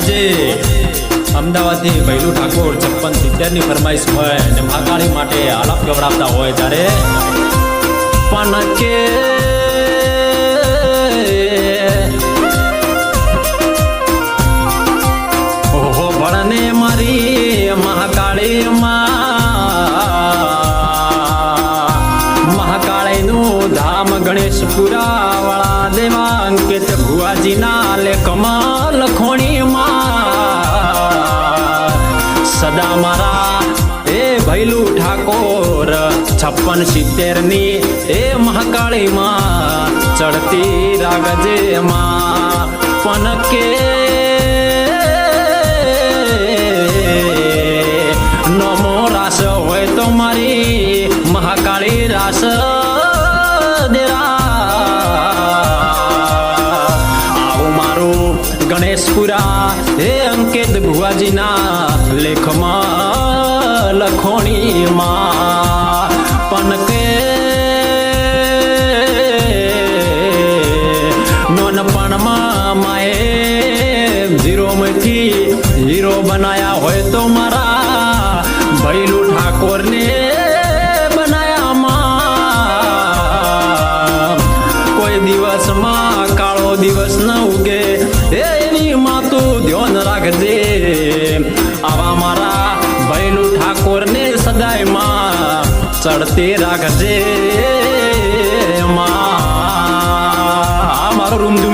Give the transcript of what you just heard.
આજે અમદાવાદથી ભૈલું ઠાકોર 5670 ની ફરમાઈશ હોય અને મહાકાળી માટે આલાપ ગવડાવતા હોય ત્યારે પણ કે ઓહો ભણને મારી મહાકાળી મહાકાળીનું ધામ ગણેશપુરા વાળા દેવાંકિત ભુવાજીના લેખમાં લખોણીમાં સદા મારા એ ભૈલું ઠાકોર 5670 ની એ મહાકાળીમાં ચડતી રાખજે માં પણ કે નમો રાસ હોય તો મારી મહાકાળી રાસ ગણેશપુરા હે અંકિત ભુવાજીના લેખમાં લખોણીમાં પણ કે નોનપણમાં માએ ઝીરોમાંથી હીરો બનાયા હોય તો મારા ભૈલું ઠાકોરને બનાયામાં કોઈ દિવસમાં કાળો દિવસ ન ઉગે એની માતું ધ્યાન રાખજે આવા મારા ભૈલું ઠાકોરને સદાયમાં ચડતી રાખજે